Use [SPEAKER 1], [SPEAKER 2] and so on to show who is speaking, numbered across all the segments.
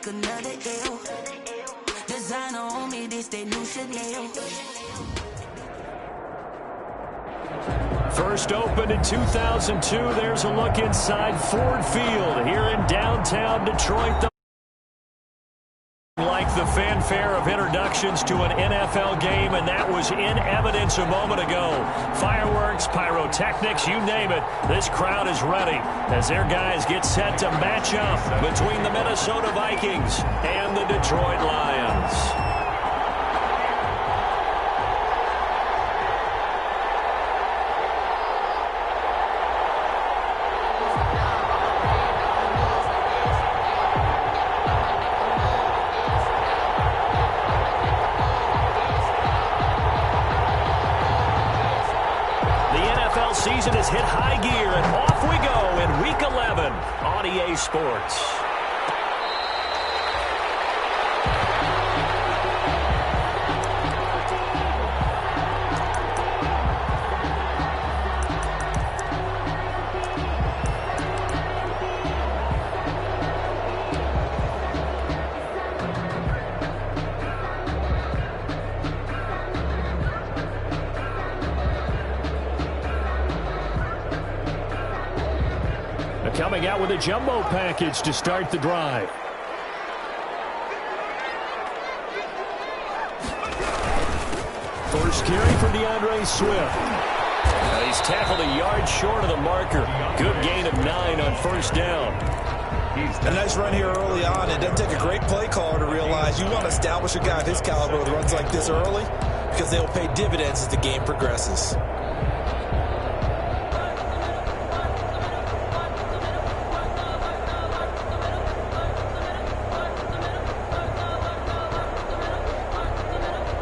[SPEAKER 1] take another L. Designer on me, this that new Chanel.
[SPEAKER 2] First opened in 2002. There's a look inside Ford Field here in downtown Detroit. Like the fanfare of introductions to an NFL game, and that was in evidence a moment ago. Fireworks, pyrotechnics, you name it. This crowd is ready as their guys get set to match up between the Minnesota Vikings and the Detroit Lions. Season has hit high gear, and off we go in Week 11 on EA Sports. Coming out with a jumbo package to start the drive. First carry for DeAndre Swift. He's tackled a yard short of the marker. Good gain of 9 on first down.
[SPEAKER 3] A nice run here early on. It doesn't take a great play caller to realize you want to establish a guy of his caliber with runs like this early because they'll pay dividends as the game progresses.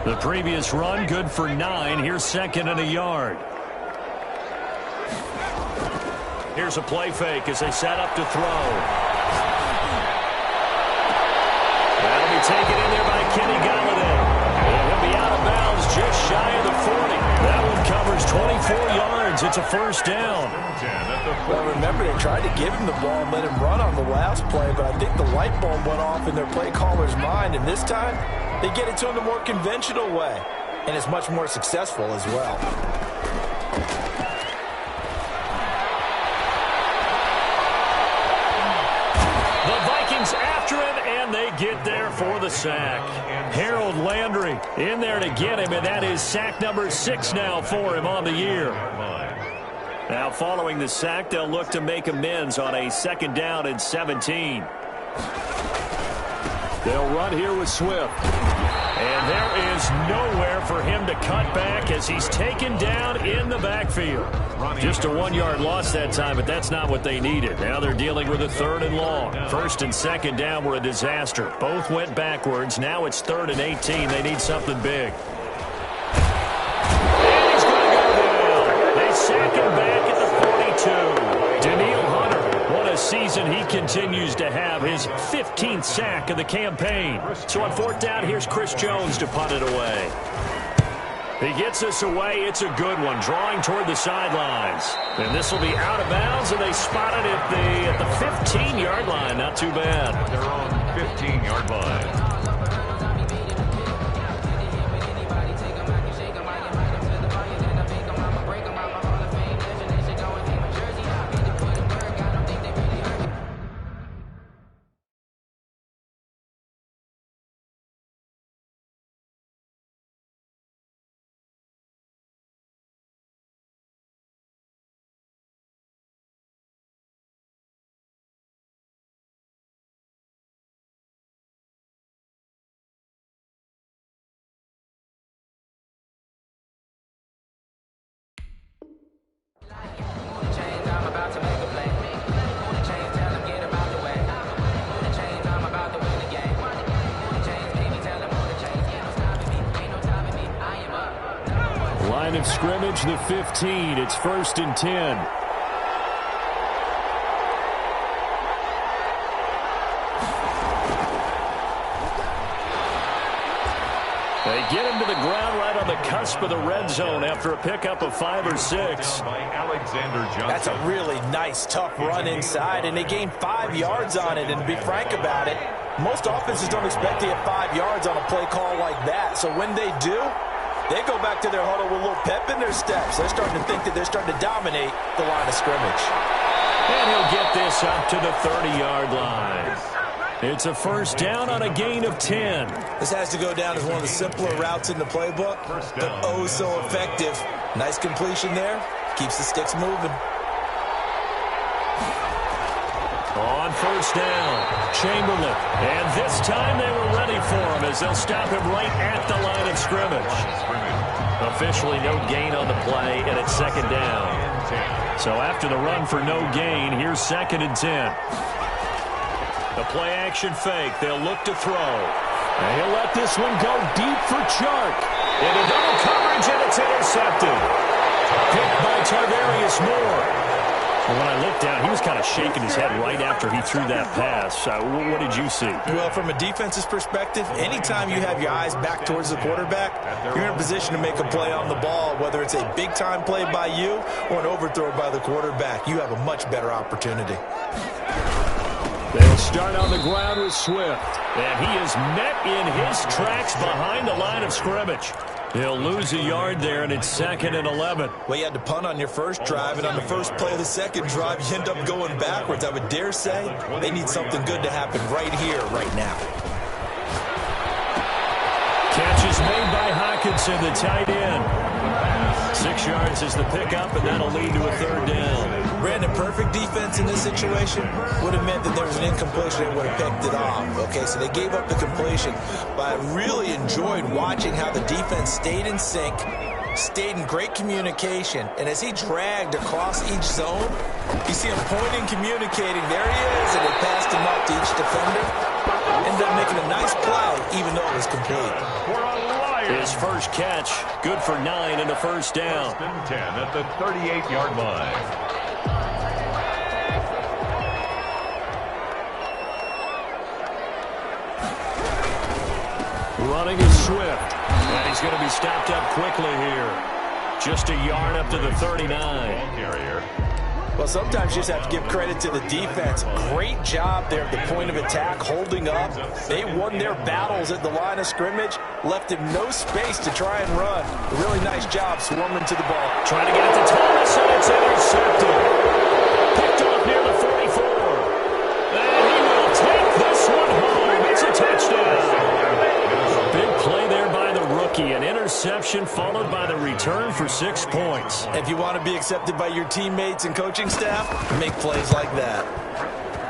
[SPEAKER 2] The previous run, good for 9. Here's second and a yard. Here's a play fake as they set up to throw. That'll be taken in there by Kenny Galladay. And he'll be out of bounds just shy of the 40. That one covers 24 yards. It's a first down.
[SPEAKER 3] Well, remember, they tried to give him the ball and let him run on the last play, but I think the light bulb went off in their play caller's mind, and this time they get it to him the more conventional way, and it's much more successful as well.
[SPEAKER 2] The Vikings after him, and they get there for the sack. Harold Landry in there to get him, and that is sack number 6 now for him on the year. Now following the sack, they'll look to make amends on a second down and 17. They'll run here with Swift. And there is nowhere for him to cut back as he's taken down in the backfield. Just a 1-yard loss that time, but that's not what they needed. Now they're dealing with a third and long. First and second down were a disaster. Both went backwards. Now it's 3rd and 18. They need something big. And he's going to go down. They sack him back at the 42. Daniil Hunter. What a season he continues to have, his 15th sack of the campaign. So on 4th down, here's Chris Jones to punt it away. He gets us away. It's a good one, drawing toward the sidelines. And this will be out of bounds, and they spot it at the 15-yard line. Not too bad.
[SPEAKER 4] They're on 15-yard line.
[SPEAKER 2] Line of scrimmage, the 15. It's 1st and 10. They get him to the ground right on the cusp of the red zone after a pickup of 5 or 6.
[SPEAKER 3] That's a really nice, tough run inside, and they gained 5 yards on it. And to be frank about it, Most offenses don't expect to get 5 yards on a play call like that. So when they do, they go back to their huddle with a little pep in their steps. They're starting to think that they're starting to dominate the line of scrimmage.
[SPEAKER 2] And he'll get this up to the 30-yard line. It's a first down on a gain of 10.
[SPEAKER 3] This has to go down as one of the simpler routes in the playbook, but oh so effective. Nice completion there. Keeps the sticks moving.
[SPEAKER 2] On first down, Chamberlain. And this time they were ready for him as they'll stop him right at the line of scrimmage. Officially no gain on the play, and it's second down. So after the run for no gain, here's 2nd and 10. The play-action fake. They'll look to throw. And he'll let this one go deep for Chark. Into double coverage, and it's intercepted. Picked by Tarvarius Moore. Well, when I looked down, he was kind of shaking his head right after he threw that pass. What did you see?
[SPEAKER 3] Well, from a defense's perspective, anytime you have your eyes back towards the quarterback, you're in a position to make a play on the ball, whether it's a big-time play by you or an overthrow by the quarterback. You have a much better opportunity.
[SPEAKER 2] They'll start on the ground with Swift. And he is met in his tracks behind the line of scrimmage. He'll lose a yard there, and it's 2nd and 11.
[SPEAKER 3] Well, you had to punt on your first drive, and on the first play of the second drive, you end up going backwards. I would dare say they need something good to happen right here, right now.
[SPEAKER 2] Catch is made by Hockenson, the tight end. 6 yards is the pickup, and that'll lead to a third down.
[SPEAKER 3] Brandon, perfect defense in this situation would have meant that there was an incompletion and would have picked it off. Okay, so they gave up the completion, but I really enjoyed watching how the defense stayed in sync, stayed in great communication, and as he dragged across each zone, you see him pointing, communicating. There he is, and they passed him up to each defender. Ended up making a nice play, even though it was complete.
[SPEAKER 2] His first catch, good for 9 and a first down.
[SPEAKER 4] 10 at the 38-yard line.
[SPEAKER 2] Running is Swift. And he's going to be stopped up quickly here. Just a yard up to the 39.
[SPEAKER 4] Carrier.
[SPEAKER 3] Well, sometimes you just have to give credit to the defense. Great job there at the point of attack, holding up. They won their battles at the line of scrimmage, left him no space to try and run. A really nice job swarming to the ball.
[SPEAKER 2] Trying to get it to Thomas, and it's intercepted. Picked off near the 44. And he will take this one home. It's a touchdown. Big play there by the rookie. An interception followed by the return for 6 points.
[SPEAKER 3] If you want to be accepted by your teammates and coaching staff, make plays like that.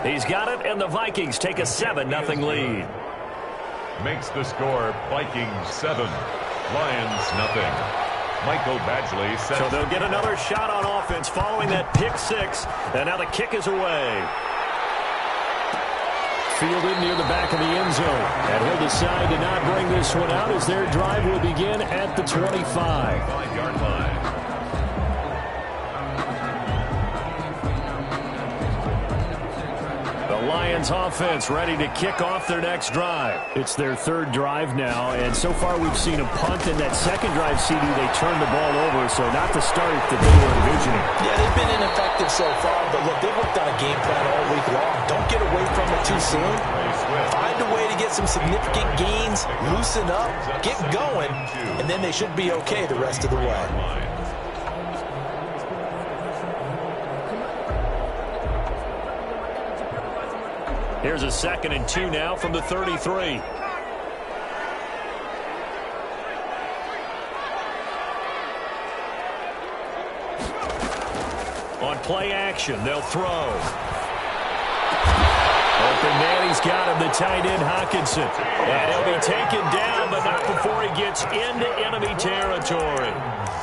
[SPEAKER 2] He's got it, and the Vikings take a 7-0 lead.
[SPEAKER 4] Makes the score Vikings 7, Lions nothing. Michael Badgley says.
[SPEAKER 2] So they'll get another shot on offense following that pick 6, and now the kick is away. Fielded near the back of the end zone. And he'll decide to not bring this one out as their drive will begin at the 25.
[SPEAKER 4] 5-yard line.
[SPEAKER 2] The Lions offense ready to kick off their next drive. It's their third drive now, and so far we've seen a punt in that second drive, CD. They turned the ball over, so not the start that they were envisioning.
[SPEAKER 3] Yeah, they've been ineffective so far, but look, they've worked on a game plan all week long. Don't get away from it too soon. Find a way to get some significant gains, loosen up, get going, and then they should be okay the rest of the way.
[SPEAKER 2] Here's a 2nd and 2 now from the 33. On play action, they'll throw. Open man, he's got him, the tight end Hockenson. And he'll be taken down, but not before he gets into enemy territory.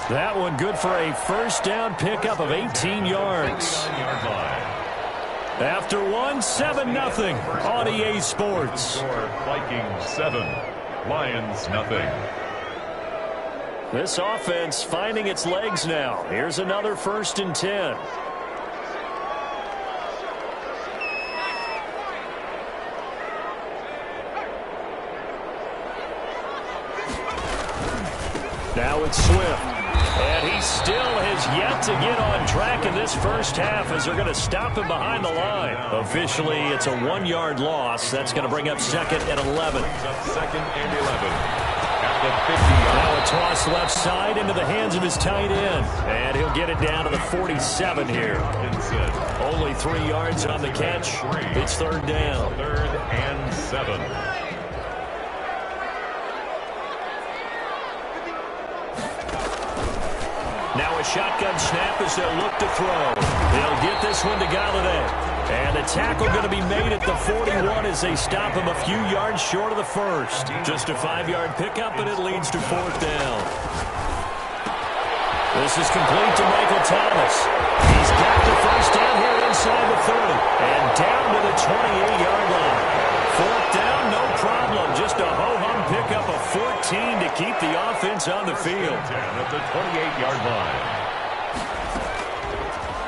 [SPEAKER 2] That one good for a first down pickup of 18 yards. After one, 7-0 on EA Sports.
[SPEAKER 4] Vikings 7, Lions nothing.
[SPEAKER 2] This offense finding its legs now. Here's another 1st and 10. Now it's Swift. And he still has yet to get on track in this first half as they're going to stop him behind the line. Officially, it's a 1-yard loss. That's going to bring up second and 11.
[SPEAKER 4] Second and 11. At the 50.
[SPEAKER 2] Now a toss left side into the hands of his tight end. And he'll get it down to the 47 here. Only 3 yards on the catch. It's third down.
[SPEAKER 4] Third and 7.
[SPEAKER 2] Now a shotgun snap as they'll look to throw. They'll get this one to Galladay. And the tackle going to be made at the 41 as they stop him a few yards short of the first. Just a 5-yard pickup, and it leads to fourth down. This is complete to Michael Thomas. He's got the first down here inside the 30. And down to the 28-yard line. Fourth down, no problem. Just a ho-hum pickup of 14 to keep the offense on the field.
[SPEAKER 4] 10 at the 28-yard line.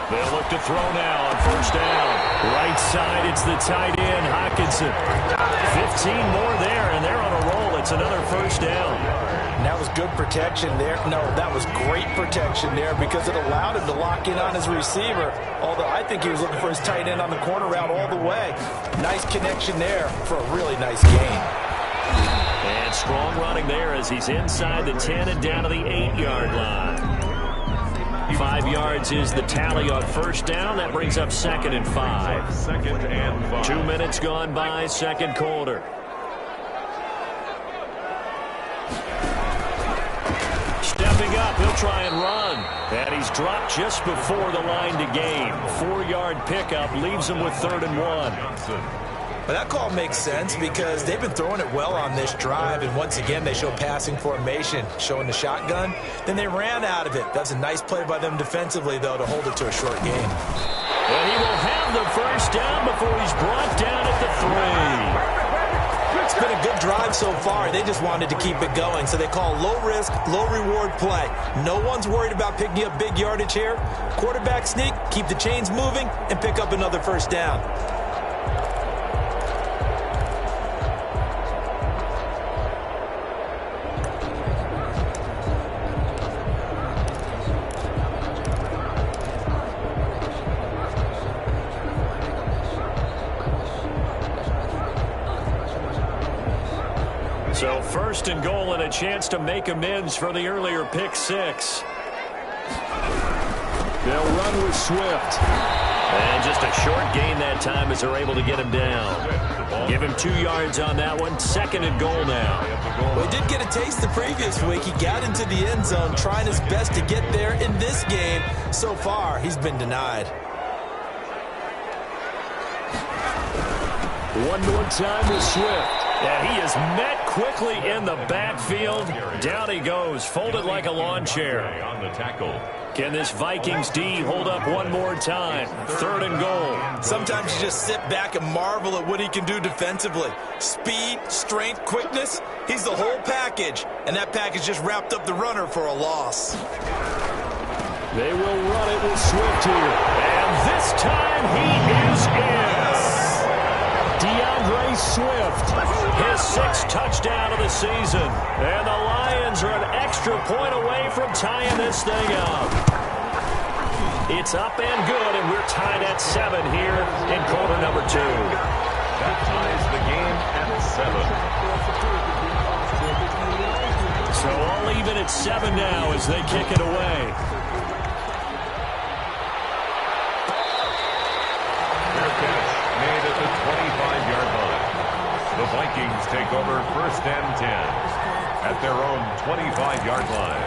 [SPEAKER 2] They'll look to throw now on first down. Right side, it's the tight end, Hockenson. 15 more there, and they're on a roll. It's another first down.
[SPEAKER 3] And that was good protection there. No, that was great protection there because it allowed him to lock in on his receiver, although I think he was looking for his tight end on the corner route all the way. Nice connection there for a really nice gain.
[SPEAKER 2] And strong running there as he's inside the 10 and down to the 8-yard line. 5 yards is the tally on first down. That brings up second and 5.
[SPEAKER 4] Second and 5.
[SPEAKER 2] 2 minutes gone by, second quarter. Stepping up, he'll try and run. And he's dropped just before the line to gain. 4-yard pickup leaves him with third and 1.
[SPEAKER 3] But that call makes sense because they've been throwing it well on this drive, and once again they show passing formation, showing the shotgun. Then they ran out of it. That's a nice play by them defensively, though, to hold it to a short game.
[SPEAKER 2] And he will have the first down before he's brought down at the 3.
[SPEAKER 3] It's been a good drive so far. They just wanted to keep it going, so they call low-risk, low-reward play. No one's worried about picking up big yardage here. Quarterback sneak, keep the chains moving, and pick up another first down.
[SPEAKER 2] So first and goal and a chance to make amends for the earlier pick 6. They'll run with Swift. And just a short gain that time as they're able to get him down. Give him 2 yards on that one. Second and goal now.
[SPEAKER 3] Well, he did get a taste the previous week. He got into the end zone trying his best to get there in this game. So far, he's been denied.
[SPEAKER 2] One more time with Swift. And he is met quickly in the backfield. Down he goes, folded like a lawn chair.
[SPEAKER 4] On the tackle.
[SPEAKER 2] Can this Vikings D hold up one more time? Third and goal.
[SPEAKER 3] Sometimes you just sit back and marvel at what he can do defensively. Speed, strength, quickness, he's the whole package. And that package just wrapped up the runner for a loss.
[SPEAKER 2] They will run it with Swift here. And this time he is in. DeAndre Swift, his 6th touchdown of the season. And the Lions are an extra point away from tying this thing up. It's up and good, and we're tied at 7 here in quarter number 2.
[SPEAKER 4] That ties the game at 7.
[SPEAKER 2] So all even at 7 now as they kick it away.
[SPEAKER 4] Made at the 25-yard line. The Vikings take over first and 10 at their own 25-yard line.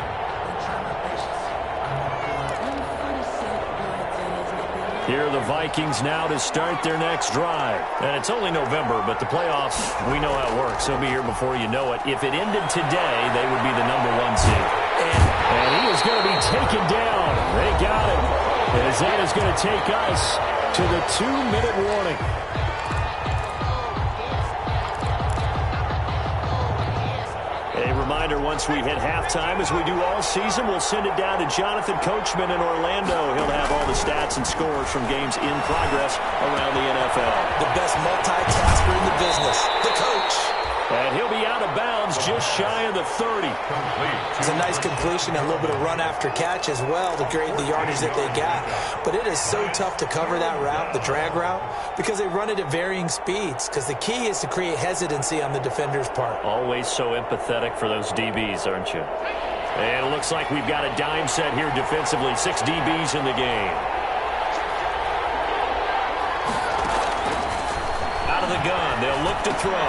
[SPEAKER 2] Here are the Vikings now to start their next drive. And it's only November, but the playoffs, we know how it works. They'll be here before you know it. If it ended today, they would be the #1 seed. And he is going to be taken down. They got him. As that is going to take us to the 2-minute warning. A reminder, once we hit halftime, as we do all season, we'll send it down to Jonathan Coachman in Orlando. He'll have all the stats and scores from games in progress around the NFL.
[SPEAKER 3] The best multitasker in the business, the coach.
[SPEAKER 2] And he'll be out of bounds just shy of the 30.
[SPEAKER 3] It's a nice completion and a little bit of run after catch as well to create the yardage that they got. But it is so tough to cover that route, the drag route, because they run it at varying speeds. Because the key is to create hesitancy on the defender's part.
[SPEAKER 2] Always so empathetic for those DBs, aren't you? And it looks like we've got a dime set here defensively. 6 DBs in the game. Out of the gun, they'll look to throw.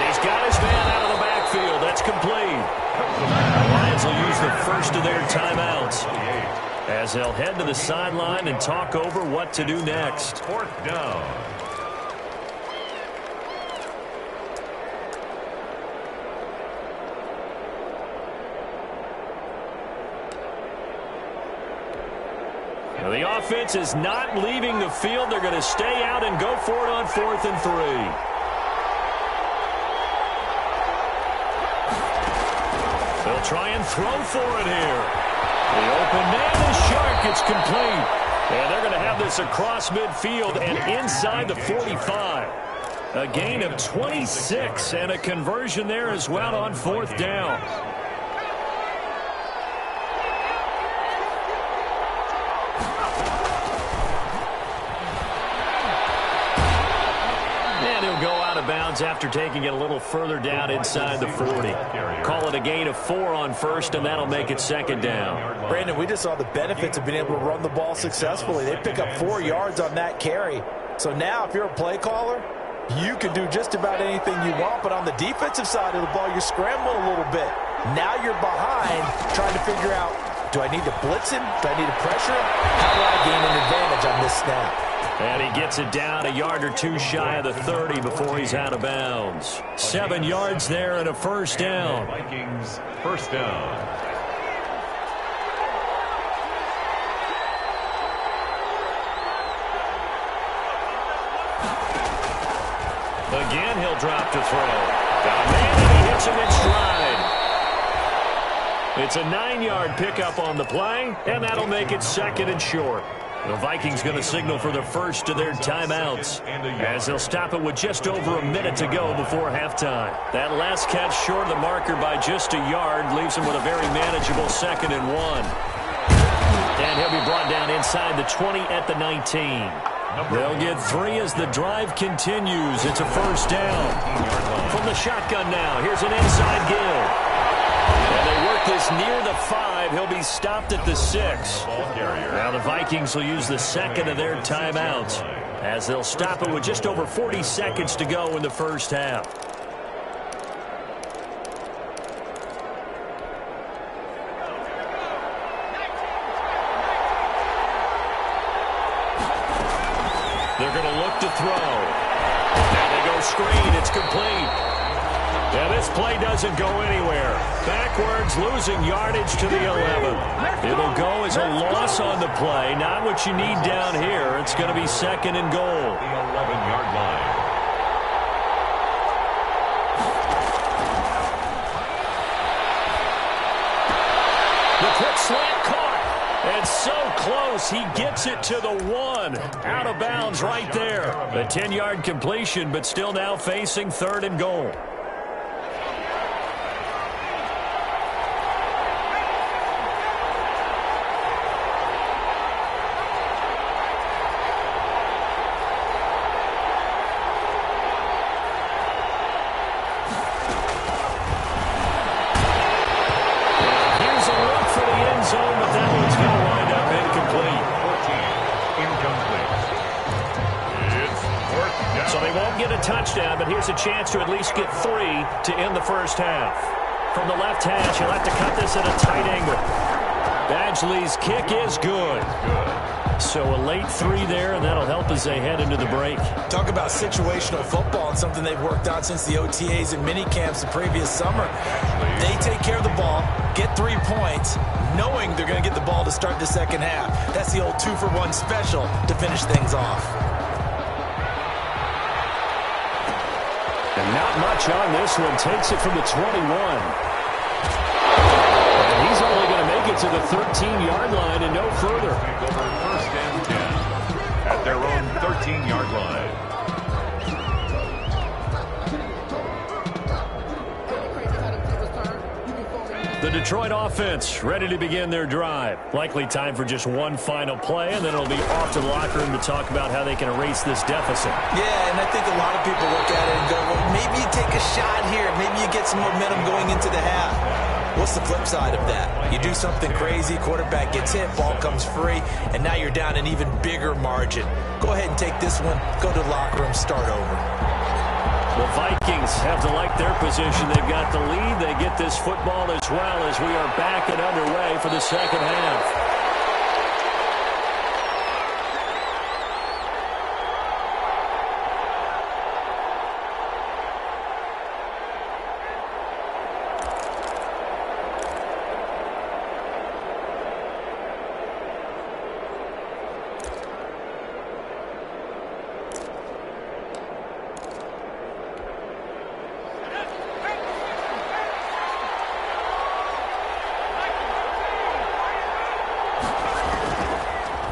[SPEAKER 2] He's got his man out of the backfield. That's complete. The Lions will use the first of their timeouts as they'll head to the sideline and talk over what to do next.
[SPEAKER 4] 4th down.
[SPEAKER 2] Now the offense is not leaving the field. They're going to stay out and go for it on 4th and 3. They'll try and throw for it here. The open man is short. It's complete. And they're going to have this across midfield and inside the 45. A gain of 26 and a conversion there as well on 4th down. Go out of bounds after taking it a little further down inside the 40. Call it a gain of 4 on 1st, and that'll make it 2nd down.
[SPEAKER 3] Brandon, we just saw the benefits of being able to run the ball successfully. They pick up 4 yards on that carry. So now if you're a play caller, you can do just about anything you want, but on the defensive side of the ball, you're scrambling a little bit. Now you're behind trying to figure out, do I need to blitz him? Do I need to pressure him? How do I gain an advantage on this snap?
[SPEAKER 2] And he gets it down a yard or 2 shy of the 30 before he's out of bounds. 7 yards there and a 1st down.
[SPEAKER 4] Vikings 1st down.
[SPEAKER 2] Again, he'll drop to throw. Got a man and he hits him in stride. It's a 9-yard pickup on the play, and that'll make it 2nd and short. The Vikings going to signal for the first of their timeouts as they'll stop it with just over a minute to go before halftime. That last catch short of the marker by just a yard leaves him with a very manageable 2nd and 1. And he'll be brought down inside the 20 at the 19. They'll get 3 as the drive continues. It's a 1st down. From the shotgun now, here's an inside give. And they work this near the 5. He'll be stopped at the 6. Now the Vikings will use the 2nd of their timeouts as they'll stop it with just over 40 seconds to go in the first half. They're going to look to throw. Now they go screen. It's complete. Yeah, this play doesn't go anywhere. Backwards, losing yardage to the 11. It'll go as a loss on the play. Not what you need down here. It's going to be 2nd and goal.
[SPEAKER 4] The 11-yard line.
[SPEAKER 2] The quick slant caught. And so close, he gets it to the 1. Out of bounds right there. A 10-yard completion, but still now facing 3rd and goal. Touchdown, but here's a chance to at least get 3 to end the first half. From the left hash, he'll have to cut this at a tight angle. Badgley's kick is good. So a late 3 there, and that'll help as they head into the break.
[SPEAKER 3] Talk about situational football and something they've worked on since the OTAs and mini camps the previous summer. They take care of the ball, get 3 points, knowing they're going to get the ball to start the second half. That's the old 2-for-1 special to finish things off.
[SPEAKER 2] And not much on this one. Takes it from the 21. And he's only going to make it to the 13-yard line and no further.
[SPEAKER 4] Take over 1st and 10 at their own 13-yard line.
[SPEAKER 2] Detroit offense ready to begin their drive. Likely time for just one final play, and then it'll be off to the locker room to talk about how they can erase this deficit.
[SPEAKER 3] Yeah, and I think a lot of people look at it and go, well, maybe you take a shot here. Maybe you get some momentum going into the half. What's the flip side of that? You do something crazy, quarterback gets hit, ball comes free, and now you're down an even bigger margin. Go ahead and take this one, go to the locker room, start over.
[SPEAKER 2] The Vikings have to like their position. They've got the lead. They get this football as well as we are back and underway for the second half.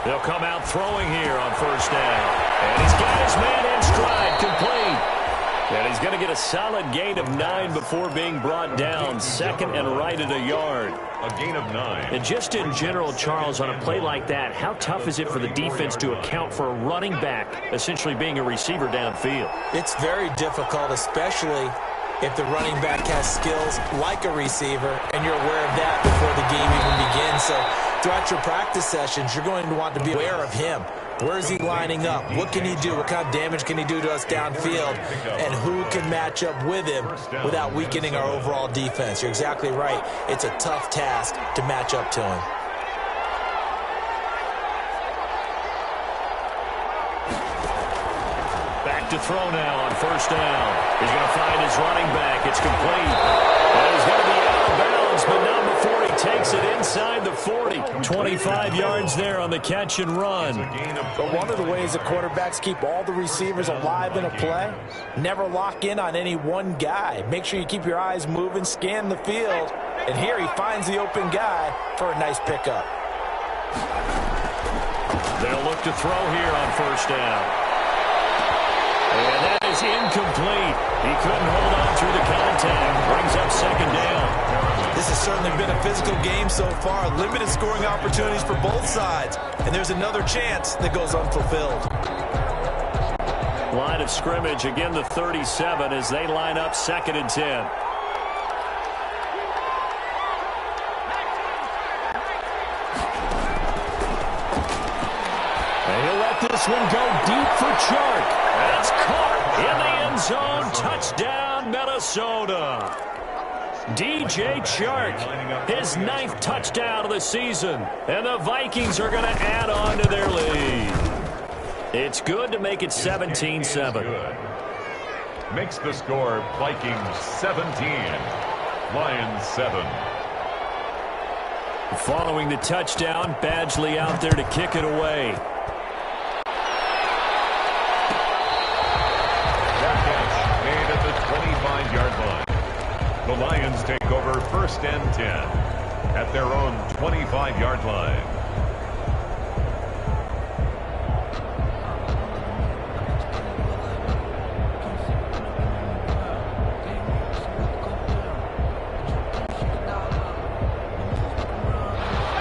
[SPEAKER 2] They'll come out throwing here on first down. And he's got his man in stride, complete. And he's going to get a solid gain of 9 before being brought down. Second and right at a yard.
[SPEAKER 4] A gain of 9.
[SPEAKER 2] And just in general, Charles, on a play like that, how tough is it for the defense to account for a running back essentially being a receiver downfield?
[SPEAKER 3] It's very difficult, especially if the running back has skills like a receiver, and you're aware of that before the game even begins. So throughout your practice sessions, you're going to want to be aware of him. Where is he lining up? What can he do? What kind of damage can he do to us downfield? And who can match up with him without weakening our overall defense? You're exactly right. It's a tough task to match up to him.
[SPEAKER 2] Back to throw now on first down. He's going to find his running back. It's complete. And he's going to be out of bounds, but not before he takes it inside the 40. 25 yards there on the catch and run.
[SPEAKER 3] But one of the ways that quarterbacks keep all the receivers alive in a play, never lock in on any one guy. Make sure you keep your eyes moving, scan the field. And here he finds the open guy for a nice pickup.
[SPEAKER 2] They'll look to throw here on first down. And that is incomplete. He couldn't hold on through the contact. Brings up second down.
[SPEAKER 3] This has certainly been a physical game so far. Limited scoring opportunities for both sides. And there's another chance that goes unfulfilled.
[SPEAKER 2] Line of scrimmage, again the 37 as they line up second and 10. And he'll let this one go deep for Chark. That's caught in the end zone. Touchdown, Minnesota. DJ Chark, his 9th touchdown of the season. And the Vikings are going to add on to their lead. It's good to make it 17-7.
[SPEAKER 4] Makes the score Vikings 17, Lions 7.
[SPEAKER 2] Following the touchdown, Badgley out there to kick it away.
[SPEAKER 4] The Lions take over first and 10 at their own 25-yard line.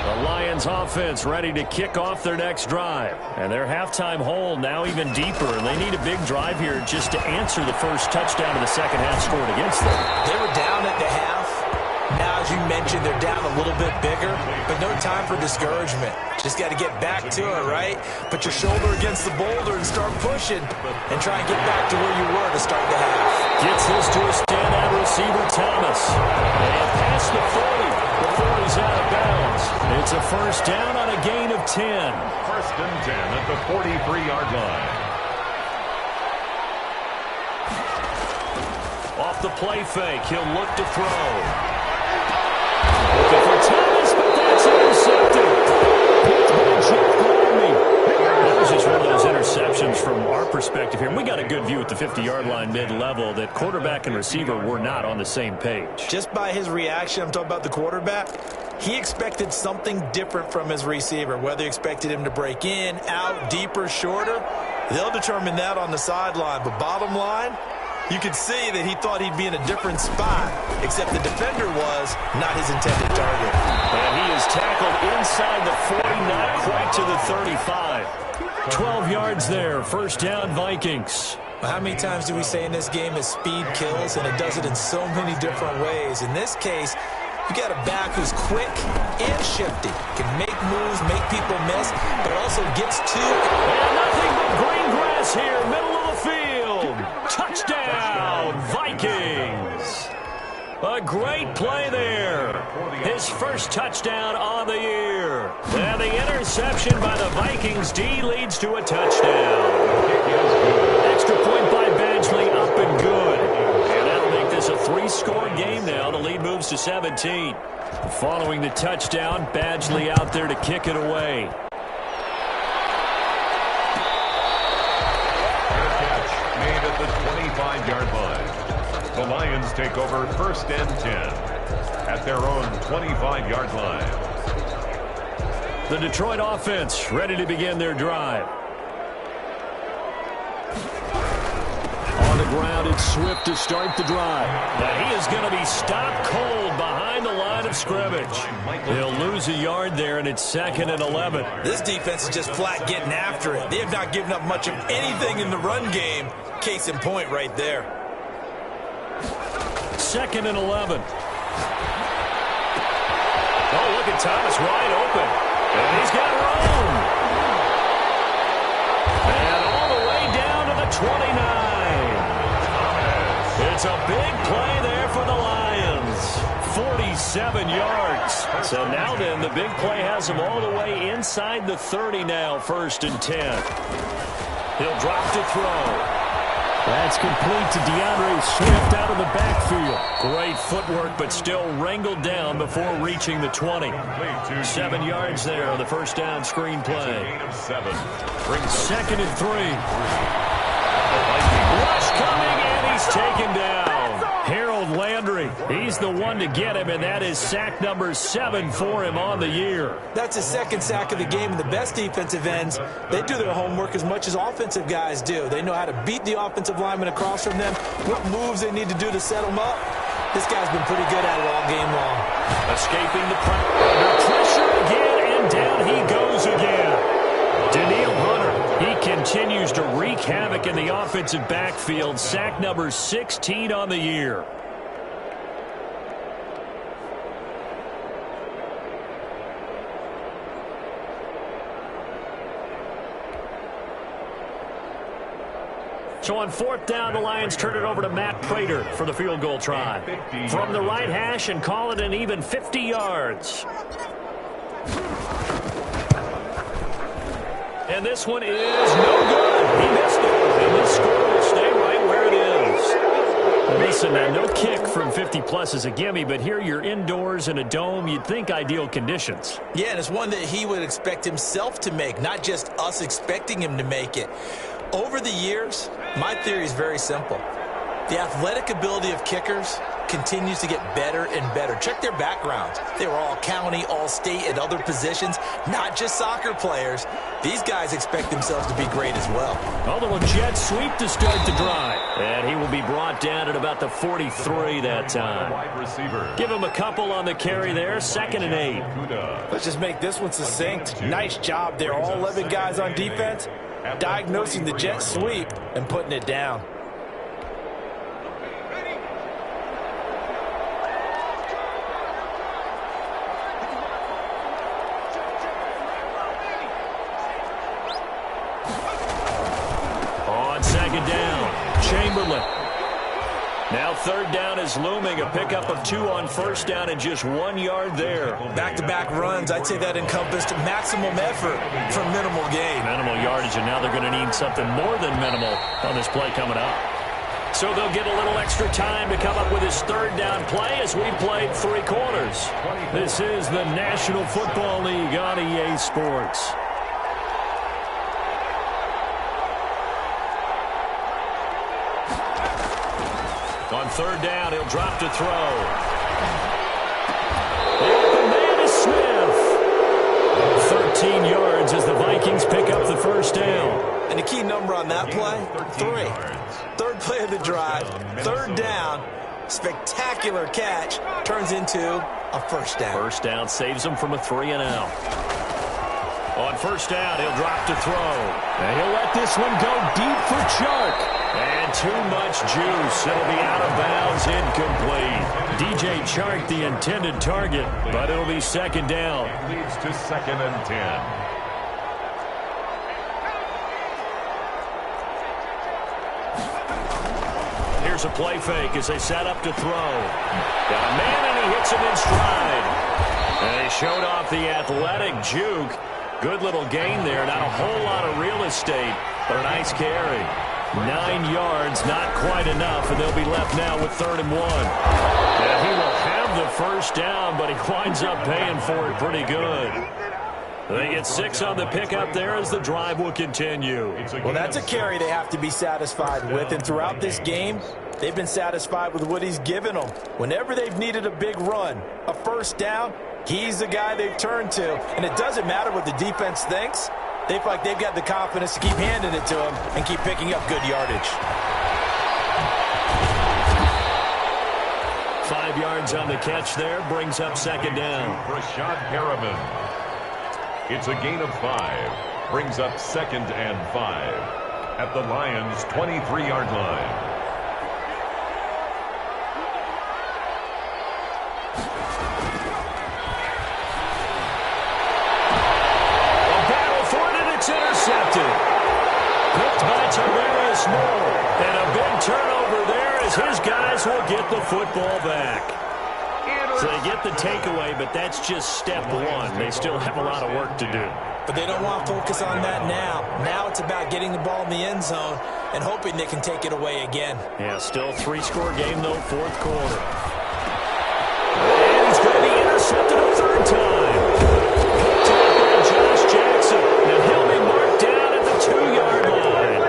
[SPEAKER 2] The Lions offense ready to kick off their next drive. And their halftime hole now even deeper. And they need a big drive here just to answer the first touchdown of the second half scored against them.
[SPEAKER 3] They were down at the half. Now, as you mentioned, they're down a little bit bigger, but no time for discouragement. Just got to get back to it, right? Put your shoulder against the boulder and start pushing and try and get back to where you were to start the half.
[SPEAKER 2] Gets this to a standout receiver, Thomas. And past the 40 before he's out of bounds. It's a first down on a gain of 10.
[SPEAKER 4] First and 10 at the 43-yard line.
[SPEAKER 2] Off the play fake, he'll look to throw. Looking for Thomas, but that's intercepted. That was just one of those interceptions from our perspective here. We got a good view at the 50-yard line mid-level that quarterback and receiver were not on the same page.
[SPEAKER 3] Just by his reaction, I'm talking about the quarterback, he expected something different from his receiver. Whether he expected him to break in, out, deeper, shorter, they'll determine that on the sideline. But bottom line, You could see that he thought he'd be in a different spot, except the defender was not his intended target.
[SPEAKER 2] And he is tackled inside the 40, not quite to the 35. 12 yards there, first down Vikings.
[SPEAKER 3] How many times do we say in this game that speed kills, and it does it in so many different ways? In this case, you got a back who's quick and shifty, can make moves, make people miss, but also gets to.
[SPEAKER 2] And nothing but green grass here, middle of the field. Touchdown, Vikings. A great play there. His first touchdown on the year. And the interception by the Vikings D leads to a touchdown. Extra point by Badgley, up and good. And that'll make this a 3-score game now. The lead moves to 17. Following the touchdown, Badgley out there to kick it away.
[SPEAKER 4] Made at the 25-yard line. The Lions take over first and 10 at their own 25-yard line.
[SPEAKER 2] The Detroit offense ready to begin their drive. On the ground, it's Swift to start the drive. Now he is going to be stopped cold behind the line of scrimmage. They'll lose a yard there, and it's 2nd and 11.
[SPEAKER 3] This defense is just flat getting after it. They have not given up much of anything in the run game. Case in point right there.
[SPEAKER 2] 2nd and 11. Oh, look at Thomas wide open. And he's got room. And all the way down to the 29. It's a big play there for the Lions. 47 yards. So now then, the big play has him all the way inside the 30 now, 1st and 10. He'll drop to throw. That's complete to DeAndre Swift out of the backfield. Great footwork, but still wrangled down before reaching the 20. 7 yards there on the first down screen play. 2nd and 3. Rush coming, and he's taken down. Harold Landry, he's the one to get him, and that is sack number 7 for him on the year.
[SPEAKER 3] That's his 2nd sack of the game, and the best defensive ends, they do their homework as much as offensive guys do. They know how to beat the offensive lineman across from them, what moves they need to do to set them up. This guy's been pretty good at it all game long.
[SPEAKER 2] Escaping the pressure again, and down he goes again. Daniil Hunter, he continues to wreak havoc in the offensive backfield. Sack number 16 on the year. So on 4th down, the Lions turn it over to Matt Prater for the field goal try. From the right hash and call it an even 50 yards. And this one is no good. He missed it. And this score will stay right where it is. Listen, now, no kick from 50-plus is a gimme, but here you're indoors in a dome. You'd think ideal conditions.
[SPEAKER 3] Yeah, and it's one that he would expect himself to make, not just us expecting him to make it. Over the years, my theory is very simple. The athletic ability of kickers continues to get better and better. Check their backgrounds. They were all county, all state, at other positions, not just soccer players. These guys expect themselves to be great as well.
[SPEAKER 2] A little jet sweep to start the drive. And he will be brought down at about the 43 that time. Give him a couple on the carry there, 2nd and 8.
[SPEAKER 3] Let's just make this one succinct. Nice job there, all 11 guys on defense, diagnosing the jet sweep and putting it down.
[SPEAKER 2] Chamberlain. Now 3rd down is looming. A pickup of 2 on 1st down and just 1 yard there.
[SPEAKER 3] Back-to-back runs, I'd say that encompassed maximum effort for minimal gain.
[SPEAKER 2] Minimal yardage, and now they're going to need something more than minimal on this play coming up. So they'll get a little extra time to come up with his 3rd down play as we played 3 quarters. This is the National Football League on EA Sports. On 3rd down, he'll drop to throw. The open man is Smith. 13 yards as the Vikings pick up the 1st down.
[SPEAKER 3] And the key number on that play, 3. 3rd play of the drive. Third down. Spectacular catch. Turns into a first down.
[SPEAKER 2] First down saves him from a 3-and-out. On first down, he'll drop to throw. And he'll let this one go deep for Chark. And too much juice. It'll be out of bounds, incomplete. DJ Chark, the intended target, but it'll be second down.
[SPEAKER 4] Leads to 2nd and 10.
[SPEAKER 2] Here's a play fake as they set up to throw. Got a man, and he hits him in stride. And he showed off the athletic juke. Good little gain there. Not a whole lot of real estate, but a nice carry. 9 yards, not quite enough, and they'll be left now with 3rd and 1. And he will have the first down, but he winds up paying for it pretty good. They get 6 on the pickup there as the drive will continue.
[SPEAKER 3] Well, that's a carry they have to be satisfied with, and throughout this game, they've been satisfied with what he's given them. Whenever they've needed a big run, a first down, he's the guy they've turned to. And it doesn't matter what the defense thinks. They feel like they've got the confidence to keep handing it to him and keep picking up good yardage.
[SPEAKER 2] 5 yards on the catch there, brings up second down.
[SPEAKER 4] Rashad Perriman. It's a gain of 5. Brings up 2nd and 5 at the Lions' 23-yard line.
[SPEAKER 2] Intercepted. Picked by Tavares Moore. And a big turnover there as his guys will get the football back. So they get the takeaway, but that's just step one. They still have a lot of work to do.
[SPEAKER 3] But they don't want to focus on that now. Now it's about getting the ball in the end zone and hoping they can take it away again.
[SPEAKER 2] Yeah, still 3-score game, though, 4th quarter. And he's going to be intercepted a 3rd time. Josh Jackson. Now he'll be marked down at the 2-yard line.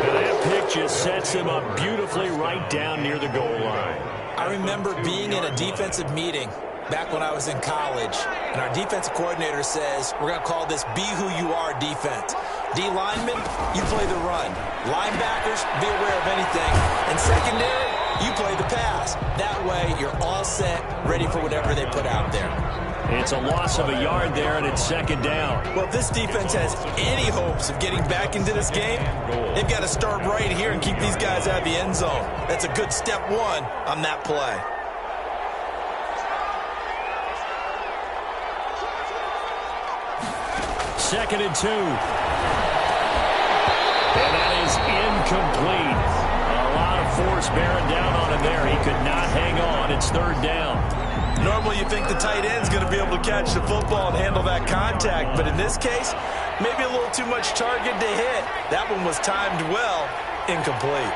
[SPEAKER 2] And that pick just sets him up beautifully right down near the goal line.
[SPEAKER 3] I remember being in a defensive meeting back when I was in college, and our defensive coordinator says, we're going to call this Be Who You Are defense. D linemen, you play the run. Linebackers, be aware of anything. And secondary, you play the pass. That way, you're all set, ready for whatever they put out there.
[SPEAKER 2] It's a loss of a yard there, and it's second down.
[SPEAKER 3] Well, if this defense has any hopes of getting back into this game, they've got to start right here and keep these guys out of the end zone. That's a good step one on that play.
[SPEAKER 2] Second and 2. And that is incomplete. A lot of force bearing down on him there. He could not hang on. It's 3rd down.
[SPEAKER 3] Normally you think the tight end's going to be able to catch the football and handle that contact, but in this case, maybe a little too much target to hit. That one was timed well, incomplete.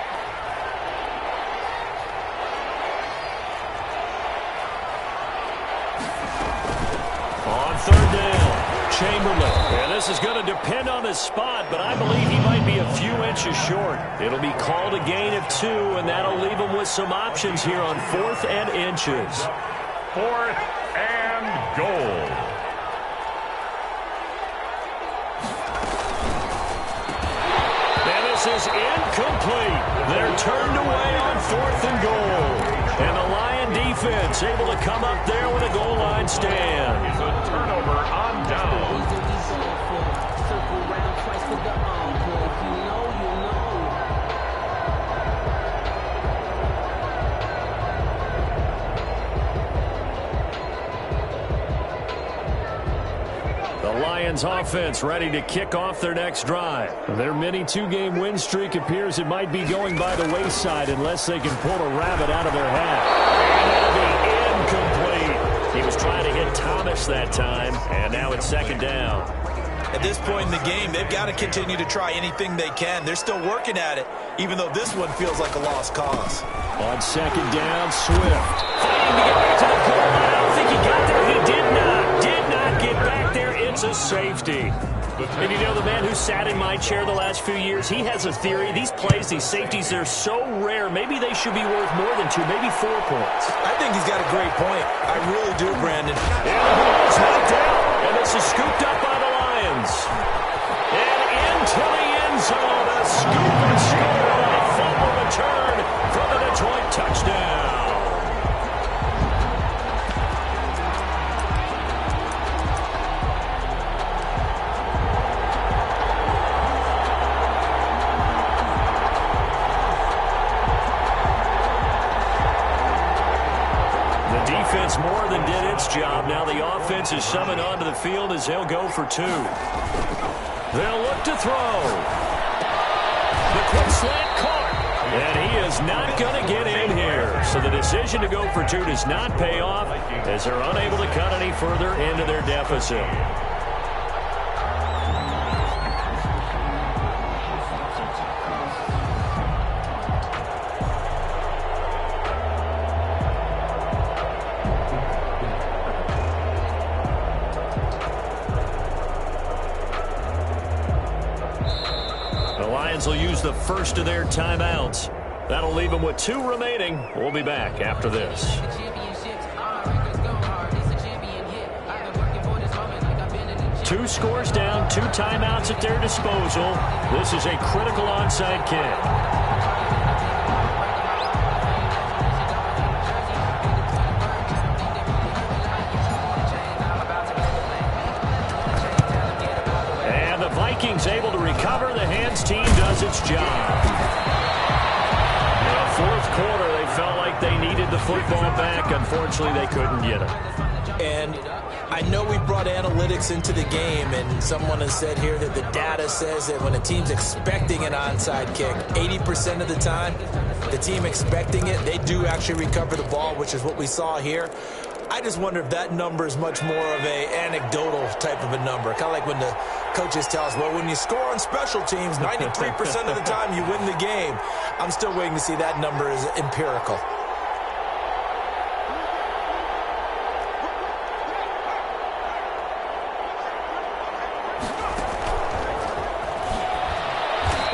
[SPEAKER 2] On 3rd down, Chamberlain. And this is going to depend on his spot, but I believe he might be a few inches short. It'll be called a gain of 2, and that'll leave him with some options here on 4th and inches.
[SPEAKER 4] 4th and goal.
[SPEAKER 2] And this is incomplete. They're turned away on 4th and goal. And the Lion defense able to come up there with a goal line stand.
[SPEAKER 4] It's a turnover on down.
[SPEAKER 2] The Lions offense ready to kick off their next drive. Their mini 2-game win streak appears it might be going by the wayside unless they can pull a rabbit out of their hat. And that'll be incomplete. He was trying to hit Thomas that time, and now it's second down.
[SPEAKER 3] At this point in the game, they've got to continue to try anything they can. They're still working at it, even though this one feels like a lost cause.
[SPEAKER 2] On second down, Swift. Fighting to get back to the goal line. I don't think he got there. He did not get back there. It's a safety. And you know, the man who sat in my chair the last few years, he has a theory. These plays, these safeties, they're so rare. Maybe they should be worth more than 2, maybe 4 points.
[SPEAKER 3] I think he's got a great point. I really do, Brandon.
[SPEAKER 2] And the ball's knocked out, and this is scooped up by the Lions. And into the end zone, a scoop and score on a fumble return is summoned onto the field as they'll go for two. They'll look to throw. The quick slant caught. And he is not going to get in here. So the decision to go for two does not pay off as they're unable to cut any further into their deficit. Will use the first of their timeouts. That'll leave them with two remaining. We'll be back after this. Two scores down, two timeouts at their disposal. This is a critical onside kick. Vikings able to recover. The hands team does its job. In the fourth quarter, they felt like they needed the football back. Unfortunately, they couldn't get it.
[SPEAKER 3] And I know we brought analytics into the game, and someone has said here that the data says that when a team's expecting an onside kick, 80% of the time, the team expecting it, they do actually recover the ball, which is what we saw here. I just wonder if that number is much more of a anecdotal type of a number. Kind of like when the coaches tell us, well, when you score on special teams, 93% of the time you win the game. I'm still waiting to see that number is empirical.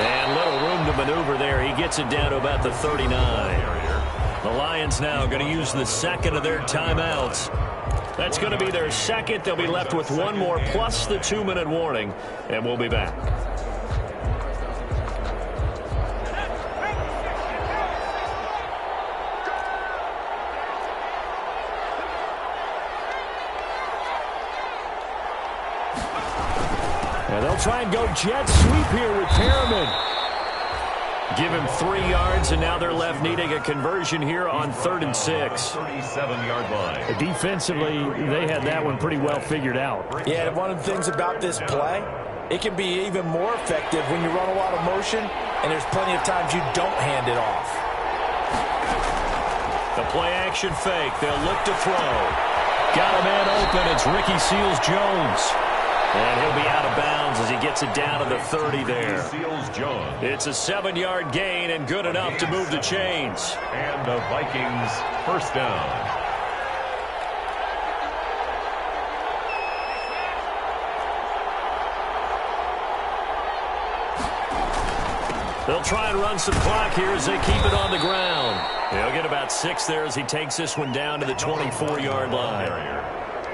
[SPEAKER 2] And little room to maneuver there. He gets it down to about the 39. The Lions now going to use the second of their timeouts. That's going to be their second. They'll be left with one more plus the 2-minute warning, and we'll be back. And they'll try and go jet sweep here with Perriman. Give him 3 yards, and now they're left needing a conversion here on 3rd and 6.
[SPEAKER 4] 37-yard line.
[SPEAKER 5] Defensively, they had that one pretty well figured out.
[SPEAKER 3] Yeah, and one of the things about this play, it can be even more effective when you run a lot of motion, and there's plenty of times you don't hand it off.
[SPEAKER 2] The play-action fake. They'll look to throw. Got a man open. It's Ricky Seals-Jones. And he'll be out of bounds as he gets it down to the 30 there. It's a 7-yard gain and good enough to move the chains.
[SPEAKER 4] And the Vikings first down.
[SPEAKER 2] They'll try and run some clock here as they keep it on the ground. He'll get about 6 there as he takes this one down to the 24-yard line.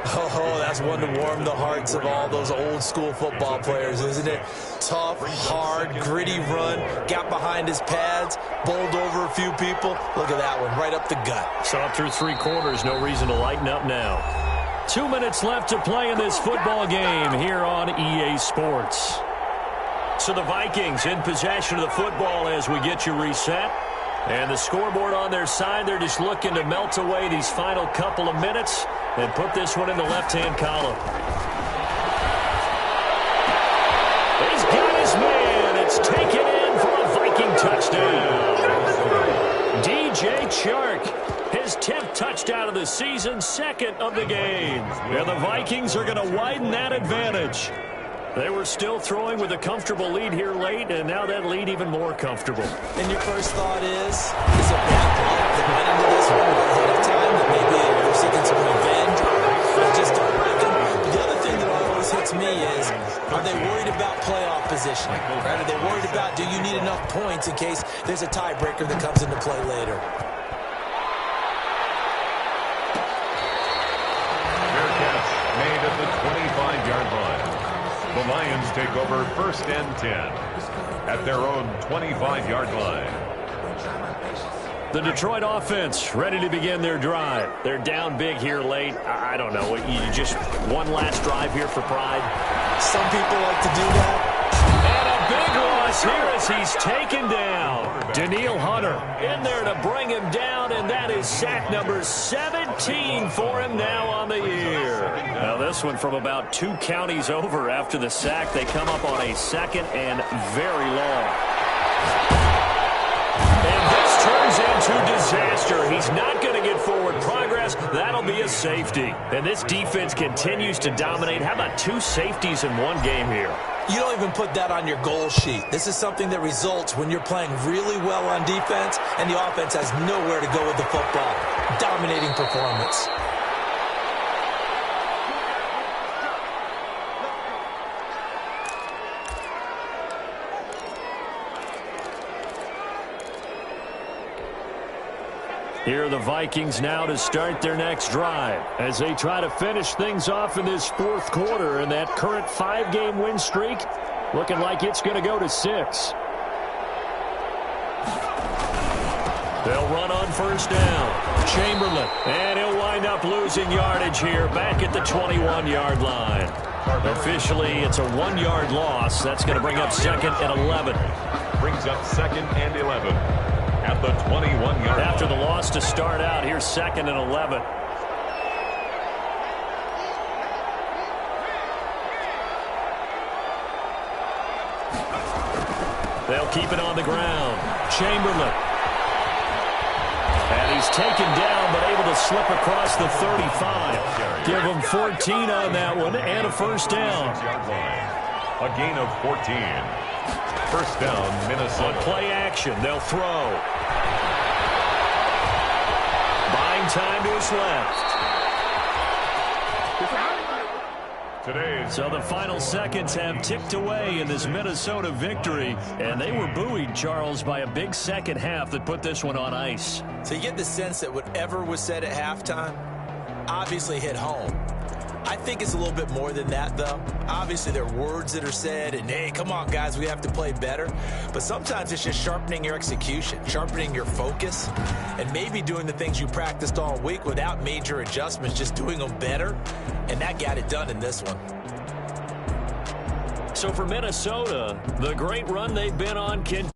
[SPEAKER 3] Oh, that's one to warm the hearts of all those old-school football players, isn't it? Tough, hard, gritty run, got behind his pads, bowled over a few people. Look at that one, right up the gut.
[SPEAKER 2] Saw through 3 quarters, no reason to lighten up now. 2 minutes left to play in this football game here on EA Sports. So the Vikings in possession of the football as we get you reset. And the scoreboard on their side, they're just looking to melt away these final couple of minutes and put this one in the left-hand column. He's got his man. It's taken in for a Viking touchdown. DJ Chark, his 10th touchdown of the season, 2nd of the game. And the Vikings are going to widen that advantage. They were still throwing with a comfortable lead here late, and now that lead even more comfortable.
[SPEAKER 3] And your first thought is a bad play that went into this one ahead of time, that maybe they're seeking some revenge or just don't reckon. The other thing that always hits me is, are they worried about playoff positioning? Right? Are they worried about, do you need enough points in case there's a tiebreaker that comes into play later?
[SPEAKER 4] Fair catch made at the 25-yard line. The Lions take over 1st and 10 at their own 25-yard line.
[SPEAKER 2] The Detroit offense ready to begin their drive. They're down big here late. I don't know. You just one last drive here for pride.
[SPEAKER 3] Some people like to do that.
[SPEAKER 2] And a big loss here as he's taken down. Daniil Hunter in there to bring him down, and that is sack number 17 for him now on the year. Now Now this one from about 2 counties over after the sack. They come up on a 2nd and very long. And this turns into disaster. He's not going to get forward progress. That'll be a safety. And this defense continues to dominate. How about 2 safeties in one game here?
[SPEAKER 3] You don't even put that on your goal sheet. This is something that results when you're playing really well on defense and the offense has nowhere to go with the football. Dominating performance.
[SPEAKER 2] Here are the Vikings now to start their next drive as they try to finish things off in this 4th quarter, and that current 5-game win streak looking like it's going to go to 6. They'll run on 1st down. Chamberlain, and he'll wind up losing yardage here back at the 21-yard line. Officially, it's a 1-yard loss. That's going to bring up 2nd and 11.
[SPEAKER 4] Brings up 2nd and 11. At the 21-yard line.
[SPEAKER 2] After the loss to start out, here's 2nd and 11. They'll keep it on the ground. Chamberlain. And he's taken down, but able to slip across the 35. Give him 14 on that one and a 1st down.
[SPEAKER 4] A gain of 14. 1st down, Minnesota.
[SPEAKER 2] On play action, they'll throw. Buying time to his left. So the final seconds have ticked away in this Minnesota victory, and they were buoyed, Charles, by a big second half that put this one on ice.
[SPEAKER 3] So you get the sense that whatever was said at halftime obviously hit home. I think it's a little bit more than that, though. Obviously, there are words that are said, and, hey, come on, guys, we have to play better. But sometimes it's just sharpening your execution, sharpening your focus, and maybe doing the things you practiced all week without major adjustments, just doing them better. And that got it done in this one.
[SPEAKER 2] So for Minnesota, the great run they've been on can